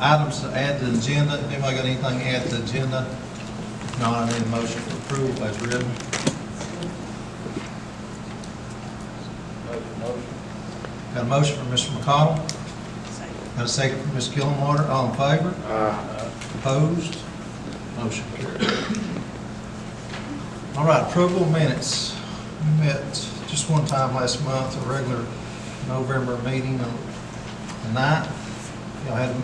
items to add to the agenda. Anybody got anything to add to the agenda? If not, I need a motion for approval as written. Got a motion from Mr. McConnell. Got a second from Ms. Gillenwater. All in favor? Opposed? Motion carried. All right, approval of minutes. We met just one time last month, a regular November meeting on the 9th. Y'all had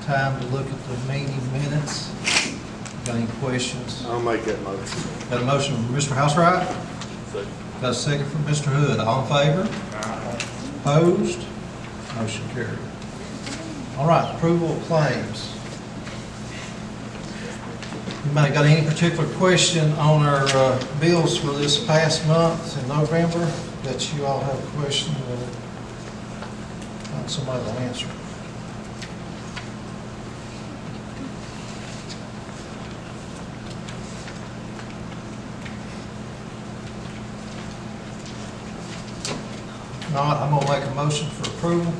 time to look at the meeting minutes. Got any questions? I'll make that motion. Got a motion from Mr. Housewright. Got a second from Mr. Hood. All in favor? Opposed? Motion carried. All right, approval of claims. Anybody got any particular question on our bills for this past month in November that you all have a question or want somebody to answer? If not, I'm going to make a motion for approval.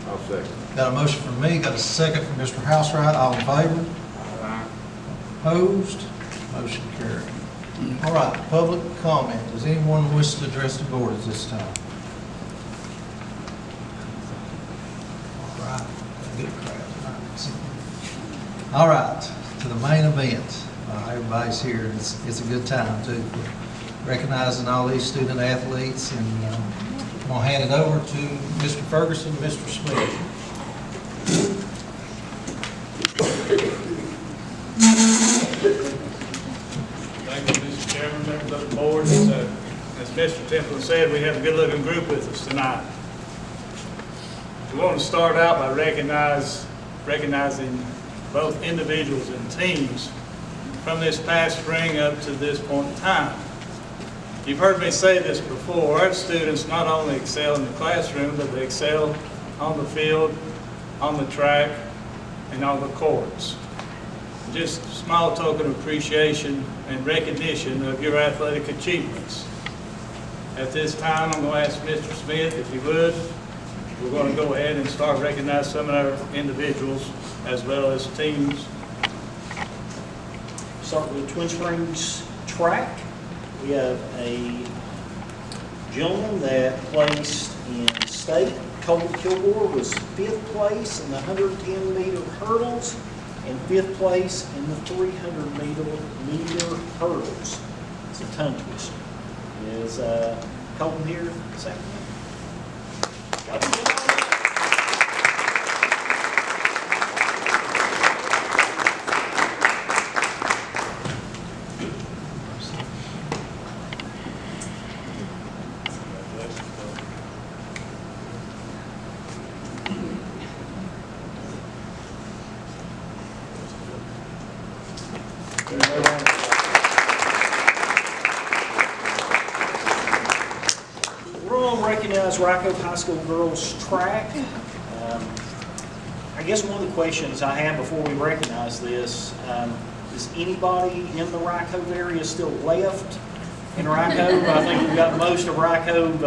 I'll second. Got a motion from me, got a second from Mr. Housewright. All in favor? Opposed? Motion carried. All right, public comment. Does anyone wish to address the board at this time? All right, good crowd tonight. All right, to the main event. Everybody's here. It's a good time too. Recognizing all these student athletes, and I'm going to hand it over to Mr. Ferguson and Mr. Smith. Thank you, Mr. Chairman, members of the board. As Mr. Temple said, we have a good-looking group with us tonight. We want to start out by recognizing both individuals and teams from this past spring up to this point in time. You've heard me say this before. Our students not only excel in the classroom, but they excel on the field, on the track, and on the courts. Just a small token of appreciation and recognition of your athletic achievements. At this time, I'm going to ask Mr. Smith, if you would, we're going to go ahead and start recognizing some of our individuals as well as teams. Start with Twin Springs track. We have a gentleman that placed in state. Colton Kilgore was 5th place in the 110-meter hurdles and 5th place in the 300-meter hurdles. It's a tongue twister. Is Colton here this afternoon? We're going to recognize Rocco High School girls track. I guess one of the questions I have before we recognize this, is anybody in the Rocco area still left in Rocco? I think we've got most of Rocco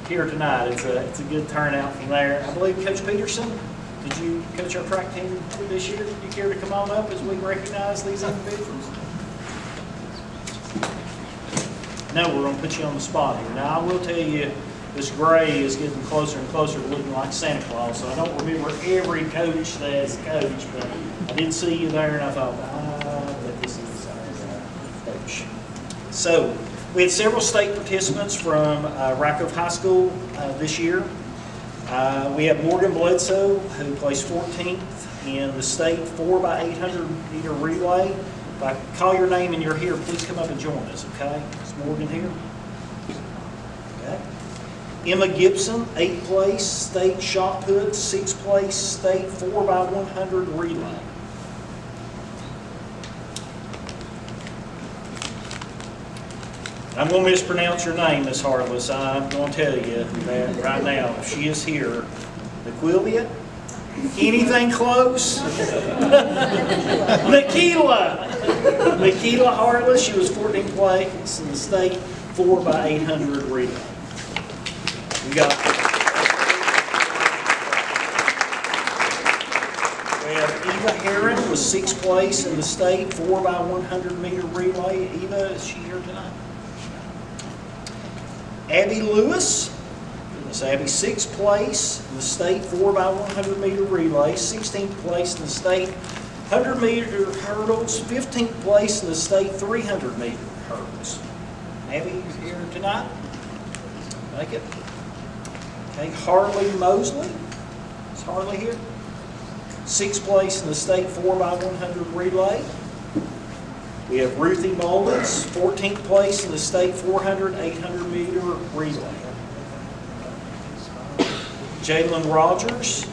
here tonight. It's a good turnout from there. I believe Coach Peterson, did you coach our track team this year? Would you care to come on up as we recognize these individuals? No, we're going to put you on the spot here. Now, I will tell you, this gray is getting closer and closer to looking like Santa Claus, so I don't remember every coach that's coached, but I did see you there, and I thought, but this is our coach. So, we had several state participants from Rocco High School this year. We have Morgan Bledsoe, who placed 14th in the state 4x800-meter relay. If I call your name and you're here, please come up and join us, okay? Is Morgan here? Okay. Emma Gibson, 8th place, state shot put, 6th place, state 4x100 relay. I'm going to mispronounce your name, Miss Harless. I'm going to tell you that right now. She is here. Aquilvia? Anything close? Nikila Harless, she was 14th place in the state 4x800 relay. We We have Eva Herron was 6th place in the state 4x100 meter relay. Eva, is she here tonight? Abby Lewis. Goodness, Abby, 6th place in the state 4x100 meter relay, 16th place in the state 100 meter hurdles, 15th place in the state 300 meter hurdles. Abby is here tonight. Make it. Okay, Harley Mosley. Is Harley here? 6th place in the state 4x100 relay. We have Ruthie Mullins, 14th place in the state 400, 800 meter relay. Jalen Rogers,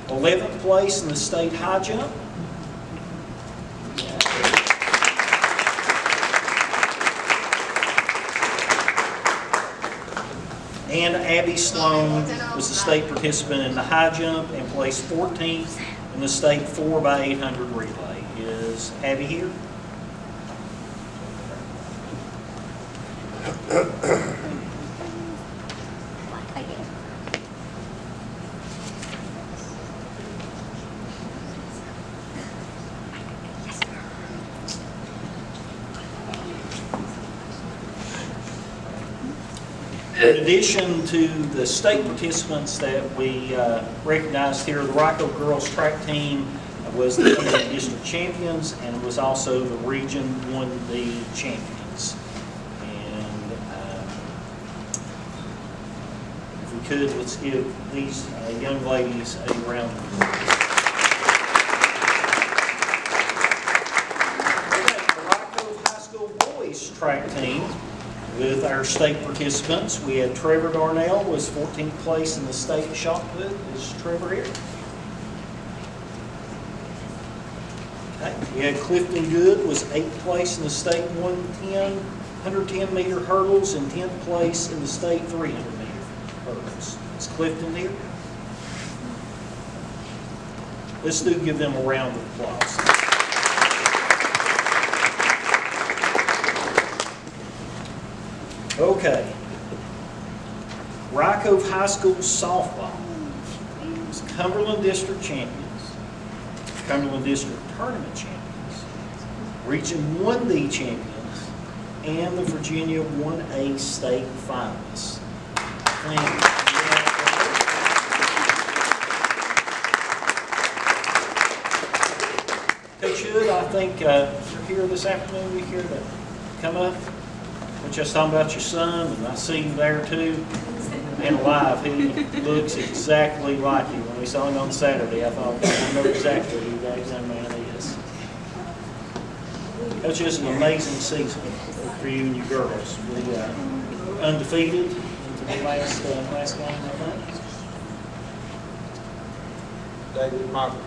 11th place in the state high jump. And Abby Sloan was the state participant in the high jump and placed 14th in the state 4x800 relay. Is Abby here? In addition to the state participants that we recognized here, the Rocco girls track team was the district champions and was also the Region 1B champions. And if we could, let's give these young ladies a round of applause. The Rocco High School boys track team. With our state participants, we had Trevor Darnell was 14th place in the state shot put. Is Trevor here? Okay. We had Clifton Good was 8th place in the state 110 meter hurdles and 10th place in the state 300 meter hurdles. Is Clifton here? Let's give them a round of applause. Okay. Rye Cove High School softball is Cumberland District champions, Cumberland District tournament champions, Region 1D champions, and the Virginia 1A state finalists. Coach Hood, I think you're here this afternoon. You're here to come up. We're just talking about your son, and I see him there too. And live, he looks exactly like you. When we saw him on Saturday, I thought, I know exactly who that young man is. That's just an amazing season for you and your girls. We undefeated into the last game, I think. David Martin.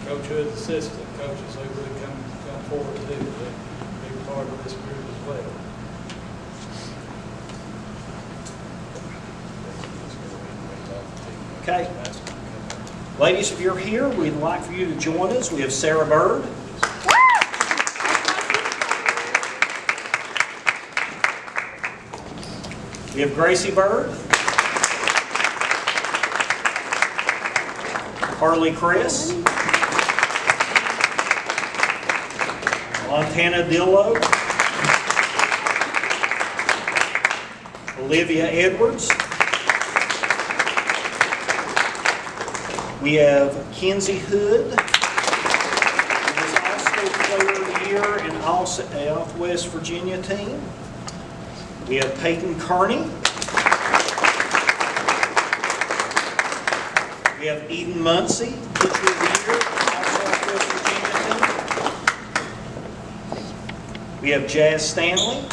Coach Hood's assistant coaches who really come forward to do that, be part of this group as well. Okay. Ladies, if you're here, we'd like for you to join us. We have Sarah Bird. We have Gracie Bird. Harley Chris. Montana Dillo. Olivia Edwards. We have Kenzie Hood, who is also Player of the Year in all Southwest Virginia team. We have Peyton Kearney. We have Eden Muncie, Pitcher of the Year in all Southwest Virginia team. We have Jazz Stanley.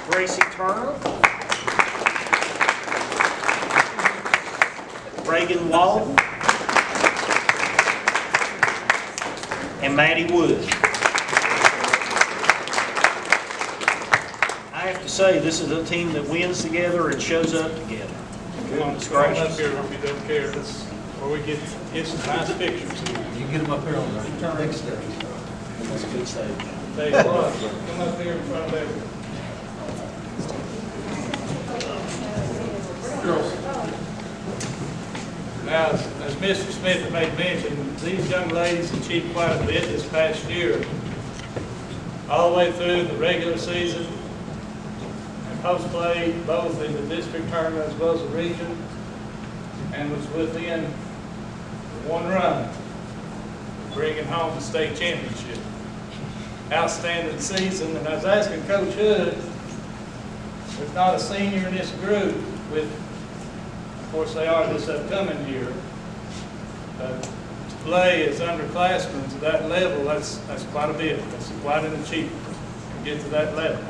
Gracie Turner. Reagan Walton, and Maddie Wood. I have to say, this is a team that wins together and shows up together. Come on, come on up here if you don't care. That's where we get some nice pictures. You can get them up here on the next stage. That's a good stage. Dave, come up here in front of everyone. Girls. recognize, as Mr. Smith had made mention, these young ladies achieved quite a bit this past year, all the way through the regular season and post-play, both in the district tournament as well as the region, and was within one run of bringing home the state championship. Outstanding season, and I was asking Coach Hood, there's not a senior in this group with, of course they are this upcoming year, but to play as underclassmen to that level, that's quite a bit. That's quite an achievement to get to that level.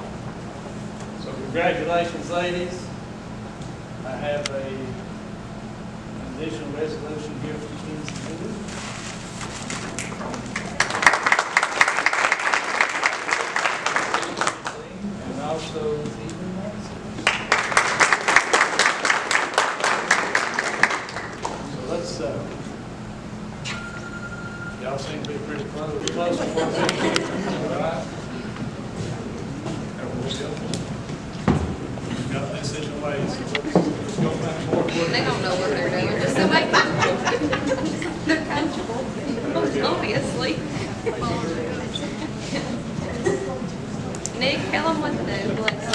So congratulations, ladies. I have an additional resolution here for Kinsey Hood. And also y'all seem to be pretty close to one thing. All right? There we go. Got this in the way, so let's go back forward. They don't know what they're doing, just so they they're comfortable, obviously. Nick, tell them what to do, please.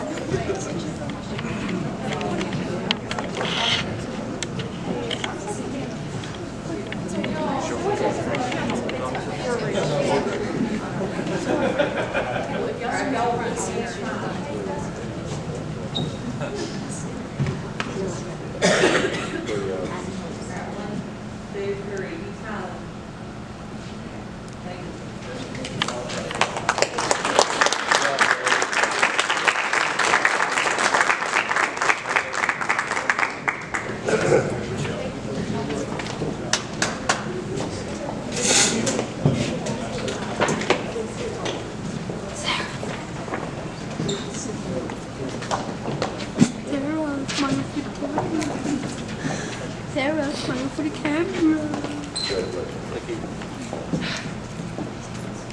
Sarah, smile for the camera.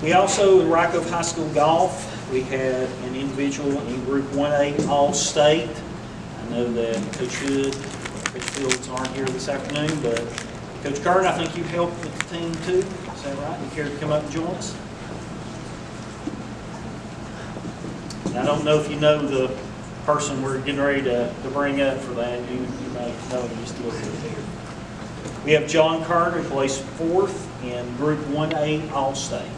We also, in Rockoff High School golf, we had an individual in Group 1A All-State. I know that Coach Hood, Coach Fields aren't here this afternoon, but Coach Carter, I think you helped with the team too. Is that right? You care to come up and join us? And I don't know if you know the person we're getting ready to bring up for that. You might know him just a little bit there. We have John Carter, who placed 4th in Group 1A All-State.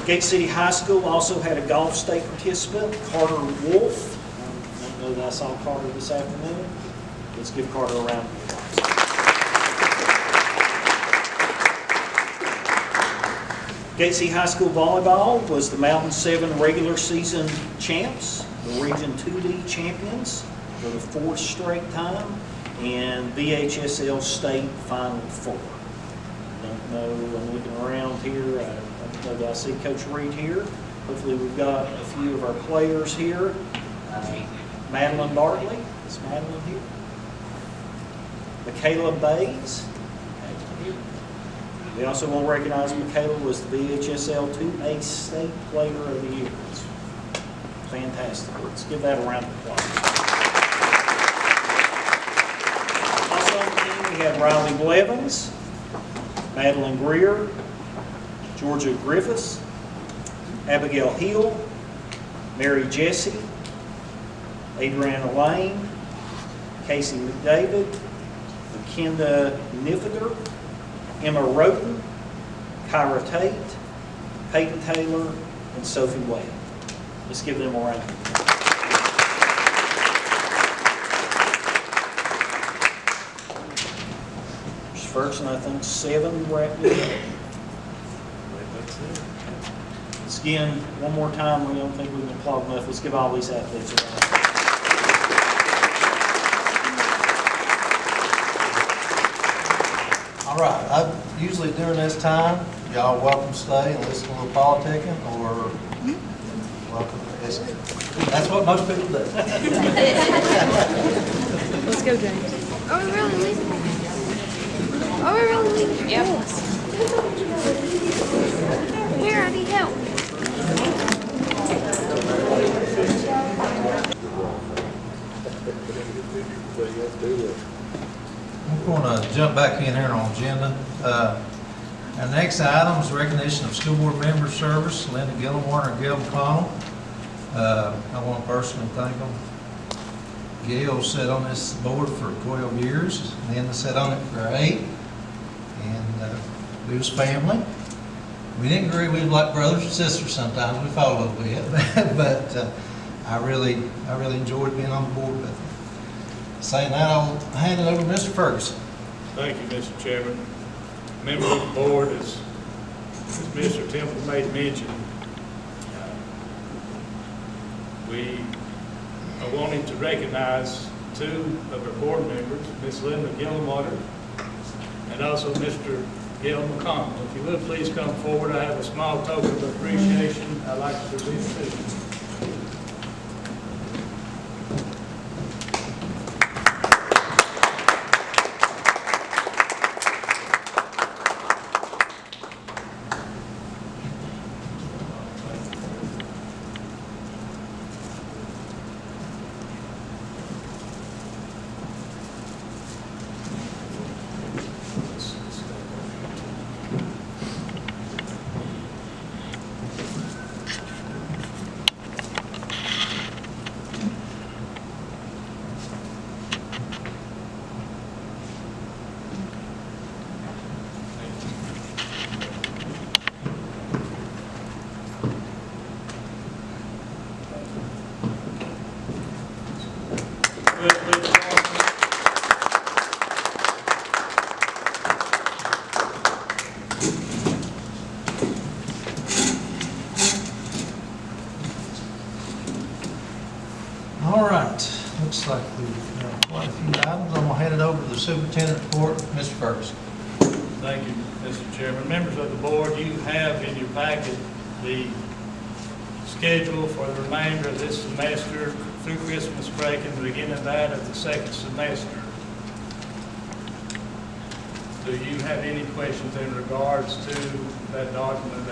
Gate City High School also had a golf state participant, Carter Wolf. I don't know that I saw Carter this afternoon. Let's give Carter a round of applause. Gate City High School volleyball was the Mountain 7 regular season champs, the Region 2D champions for the 4th straight time, and BHSL State Final 4. I don't know, I'm looking around here. I don't know that I see Coach Reed here. Hopefully we've got a few of our players here. Madeline Bartley, is Madeline here? Michaela Bays. We also want to recognize Michaela was the BHSL 2A State Player of the Year. It's fantastic. Let's give that a round of applause. Also on the team we have Riley Blevins, Madeline Greer, Georgia Griffiths, Abigail Hill, Mary Jessie, Adriana Lane, Casey McDavid, McKenda Niffiger, Emma Roten, Kyra Tate, Peyton Taylor, and Sophie Wade. Let's give them a round. First, and I think 7 wrapped it up. Let's Again, one more time, we don't think we can applaud enough. Let's give all these athletes a round. All right, usually during this time, y'all welcome to stay and listen to a little politicking, or welcome to listen. That's what most people do. Let's go, James. Are we really leaving? Are we really leaving? Yes. Here, I need help. I'm going to jump back in here on agenda. Our next item is recognition of school board member service, Linda Gilmore and Gail McConnell. I want to personally thank them. Gail sat on this board for 12 years, Linda sat on it for 8, and we was family. We didn't agree, we was like brothers and sisters sometimes, we fought a little bit, but I really enjoyed being on the board with them. Saying that, I'll hand it over to Mr. Ferguson. Thank you, Mr. Chairman. Members of the board, as Mr. Temple made mention, we are wanting to recognize 2 of our board members, Ms. Linda Gillenwater and also Mr. Gil McConnell. If you would please come forward, I have a small token of appreciation I'd like to present to you. All right, looks like we've got quite a few items. I'm going to hand it over to the superintendent report, Mr. Ferguson. Thank you, Mr. Chairman. Members of the board, you have in your packet the schedule for the remainder of this semester through Christmas break and the beginning of that of the second semester. Do you have any questions in regards to that document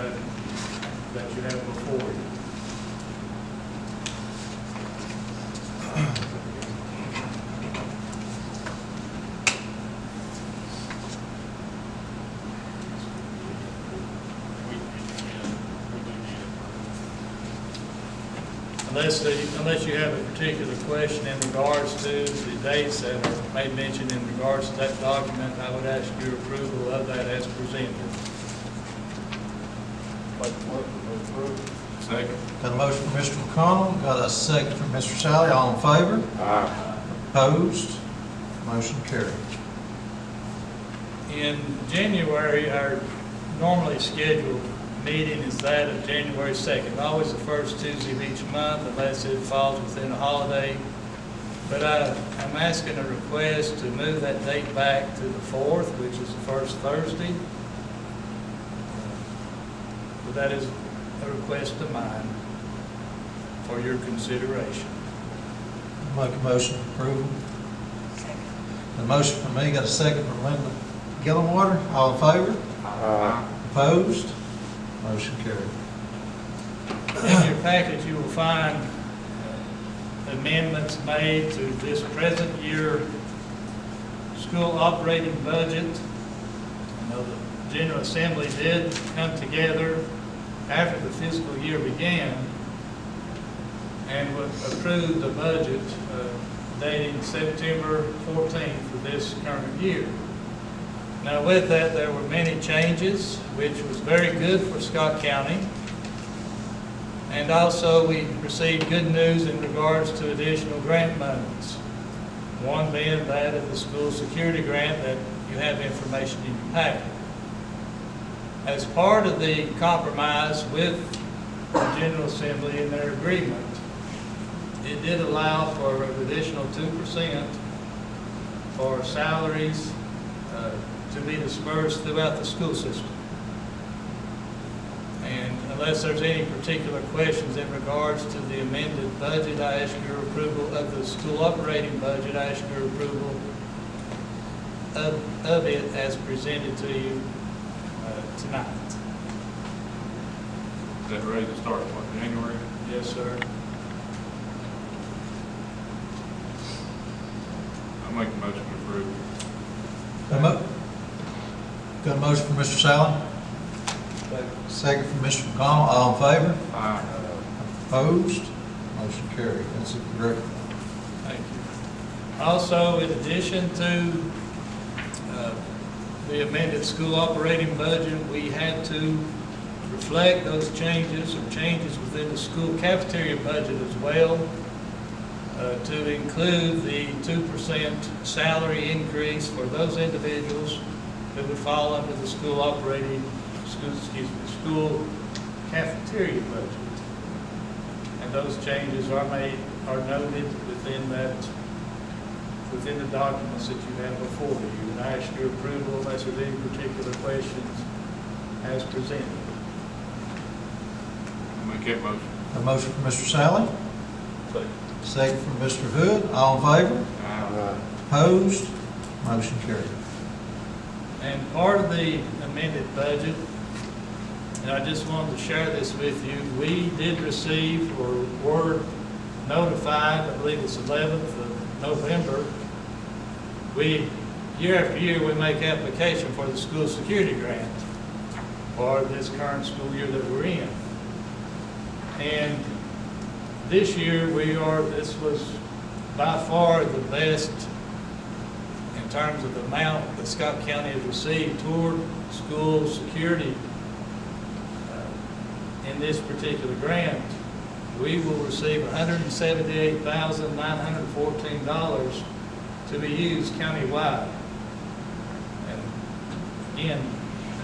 that you have before you? Unless you have a particular question in regards to the dates that are made mention in regards to that document, I would ask your approval of that as presented. Second. Got a motion from Mr. McConnell, got a second from Mr. Sally. All in favor? Aye. Opposed? Motion carried. In January, our normally scheduled meeting is that of January 2nd, always the first Tuesday of each month unless it falls within a holiday. But I'm asking a request to move that date back to the 4th, which is the first Thursday. But that is a request of mine for your consideration. Make a motion to approve. A motion from me, got a second from Linda Gillenwater. All in favor? Aye. Opposed? Motion carried. In your package, you will find amendments made to this present year school operating budget. I know the General Assembly did come together after the fiscal year began and approved the budget dating September 14th for this current year. Now with that, there were many changes, which was very good for Scott County. And also we received good news in regards to additional grant monies. One being that of the school security grant that you have information in your packet. As part of the compromise with the General Assembly in their agreement, it did allow for an additional 2% for salaries to be dispersed throughout the school system. And unless there's any particular questions in regards to the amended budget, I ask your approval of the school operating budget. I ask your approval of it as presented to you tonight. Is that ready to start, what, January? Yes, sir. I'll make a motion to approve. Got a motion from Mr. Sallin, second from Mr. McConnell, all in favor? Aye. Opposed? Motion carried. That's a great. Thank you. Also, in addition to the amended school operating budget, we had to reflect those changes or changes within the school cafeteria budget as well, to include the 2% salary increase for those individuals that would fall under the school cafeteria budget. And those changes are noted within the documents that you have before you. And I ask your approval unless there's any particular questions as presented. I'll make that motion. A motion from Mr. Sallin, Second. second from Mr. Hood, all in favor? Aye. Opposed? Motion carried. And part of the amended budget, and I just wanted to share this with you, we did receive or were notified, I believe it's 11th of November, year after year, we make application for the school security grant for this current school year that we're in. And this year, this was by far the best in terms of the amount that Scott County has received toward school security in this particular grant. We will receive $178,914 to be used countywide. And again,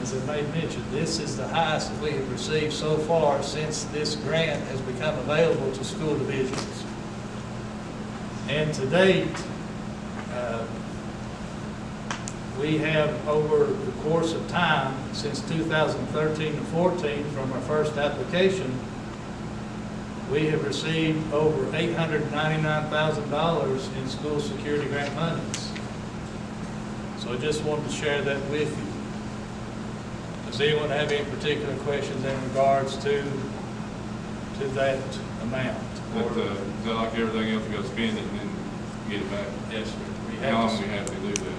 as I made mention, this is the highest that we have received so far since this grant has become available to school divisions. And to date, we have, over the course of time, since 2013 to 14, from our first application, we have received over $899,000 in school security grant monies. So I just wanted to share that with you. Does anyone have any particular questions in regards to that amount? Is that like everything else, we go spend it and then get it back? Yes, sir. We How long have we have to do that?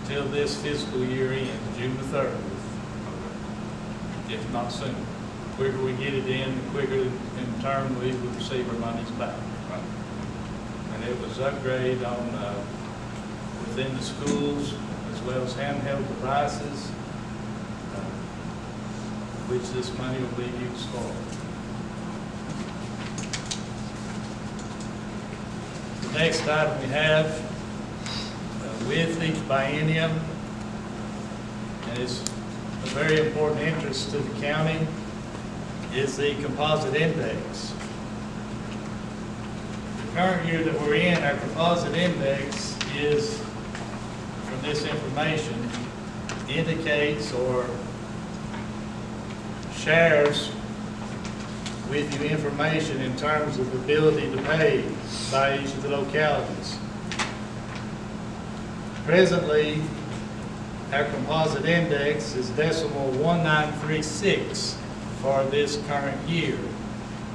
till this fiscal year ends, June the 30th, if not sooner. The quicker we get it in, the quicker in turn we will receive our monies back. Right. And it was upgrade on, within the schools, as well as handheld devices, which this money will be used for. The next item we have, with each biennium, and it's a very important interest to the county, is the composite index. The current year that we're in, our composite index is, from this information, indicates or shares with you information in terms of ability to pay by each of the localities. Presently, our composite index is decimal 1936 for this current year.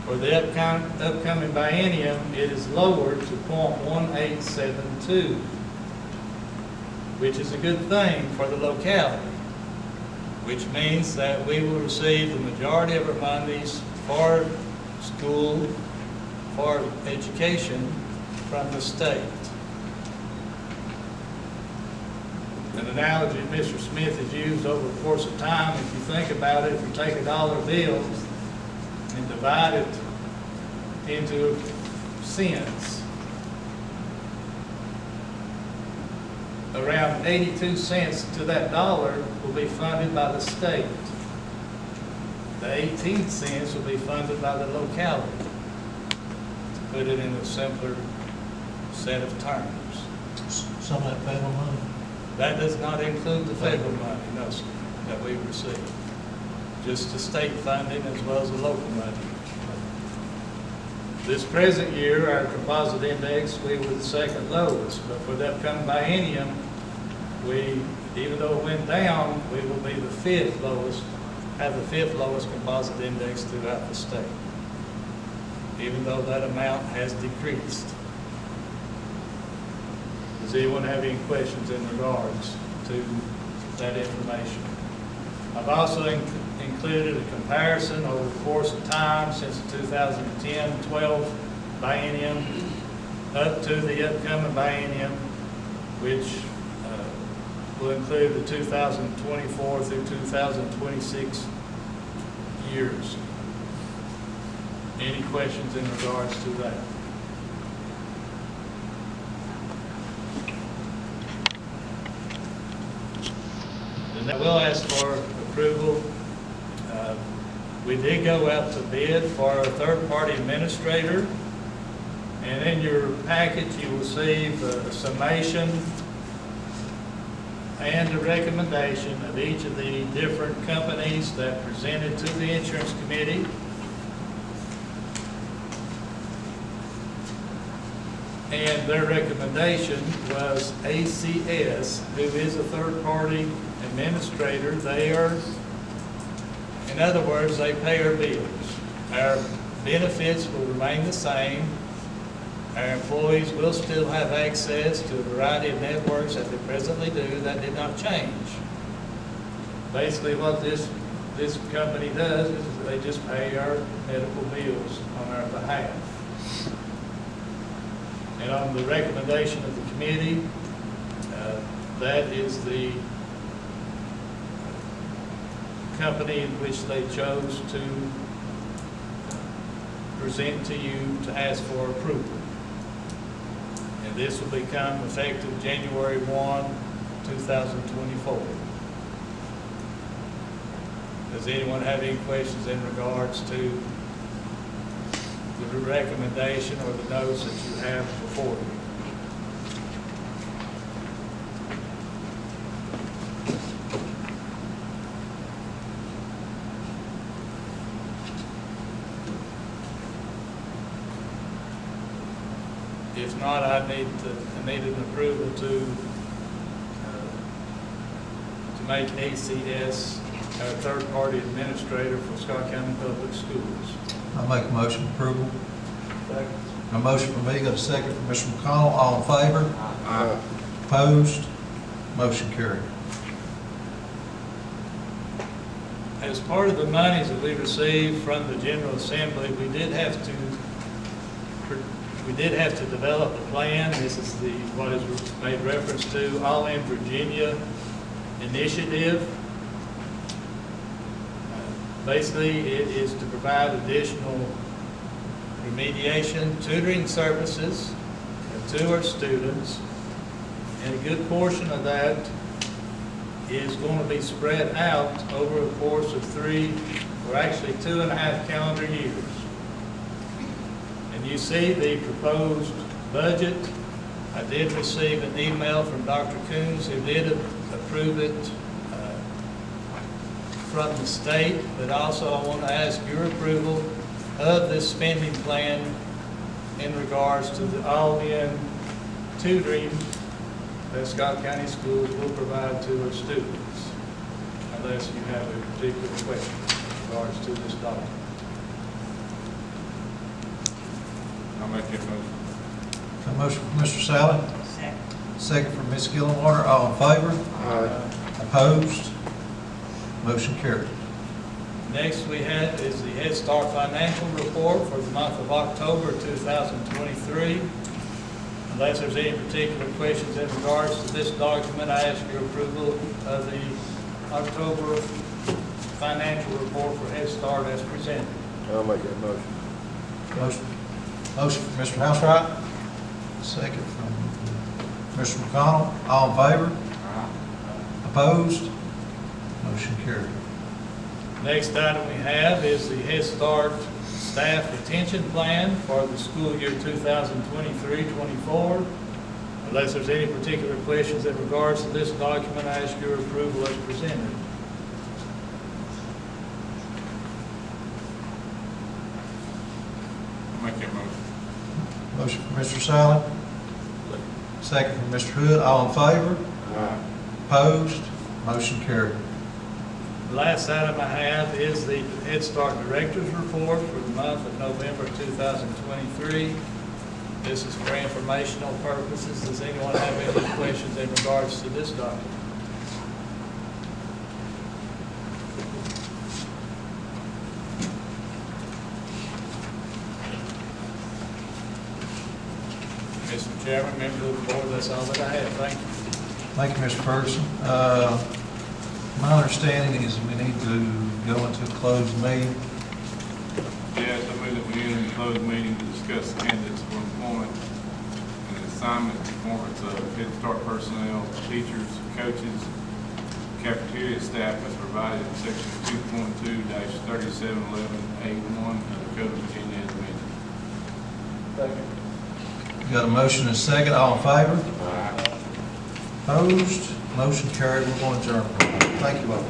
For the upcoming biennium, it is lowered to 0.1872, which is a good thing for the locality, which means that we will receive the majority of our monies for school, for education from the state. An analogy Mr. Smith has used over the course of time, if you think about it, if you take a dollar bill and divide it into cents, around 82 cents to that dollar will be funded by the state. The 18 cents will be funded by the locality, to put it in a simpler set of terms. Some of that federal money. That does not include the federal money, no, sir, that we receive. Just the state funding as well as the local money. This present year, our composite index, we were the second lowest, but for the upcoming biennium, even though it went down, we will be the fifth lowest, have the fifth lowest composite index throughout the state, even though that amount has decreased. Does anyone have any questions in regards to that information? I've also included a comparison over the course of time since the 2010-12 biennium up to the upcoming biennium, which will include the 2024 through 2026 years. Any questions in regards to that? And I will ask for approval. We did go out to bid for a third-party administrator, and in your package you will see the summation and the recommendation of each of the different companies that presented to the insurance committee. And their recommendation was ACS, who is a third-party administrator. They are, in other words, they pay our bills. Our benefits will remain the same. Our employees will still have access to a variety of networks that they presently do. That did not change. Basically, what this company does is they just pay our medical bills on our behalf. And on the recommendation of the committee, that is the company in which they chose to present to you to ask for approval. And this will become effective January 1, 2024. Does anyone have any questions in regards to the recommendation or the notes that you have before you? If not, I need an approval to make ACS our third-party administrator for Scott County Public Schools. I make a motion approval. A motion from me, got a second from Mr. McConnell. All in favor? Aye. Opposed? Motion carried. As part of the monies that we received from the General Assembly, we did have to develop a plan. This is what is made reference to, All in Virginia initiative. Basically, it is to provide additional remediation tutoring services to our students, and a good portion of that is going to be spread out over a course of 3, or actually 2.5 calendar years. And you see the proposed budget. I did receive an email from Dr. Coons, who did approve it from the state, but also I want to ask your approval of this spending plan in regards to the all-in tutoring that Scott County Schools will provide to our students, unless you have a particular question in regards to this document. I'll make that motion. A motion from Mr. Sally. Second from Ms. Gillenwater. All in favor? Aye. Opposed? Motion carried. Next we have is the Head Start financial report for the month of October 2023. Unless there's any particular questions in regards to this document, I ask your approval of the October financial report for Head Start as presented. I'll make that motion. Motion from Mr. Housewright. Second from Mr. McConnell. All in favor? Opposed? Motion carried. Next item we have is the Head Start Staff Retention Plan for the school year 2023-24. Unless there's any particular questions in regards to this document, I ask your approval as presented. I'll make that motion. Motion from Mr. Silent, second from Mr. Hood. All in favor? Opposed? Motion carried. The last item I have is the Head Start Director's Report for the month of November 2023. This is for informational purposes. Does anyone have any questions in regards to this document? Mr. Chairman, members of the board, that's all that I have. Thank you. Thank you, Mr. Ferguson. My understanding is we need to go into a closed meeting. Yes, I move that we enter a closed meeting to discuss candidates for employment and assignment performance of Head Start personnel, teachers, coaches, cafeteria staff as provided in section 2.2-3711A1 of the Code of Virginia as amended. Got a motion and a second. All in favor? Opposed? Motion carried. We're going to adjourn. Thank you all.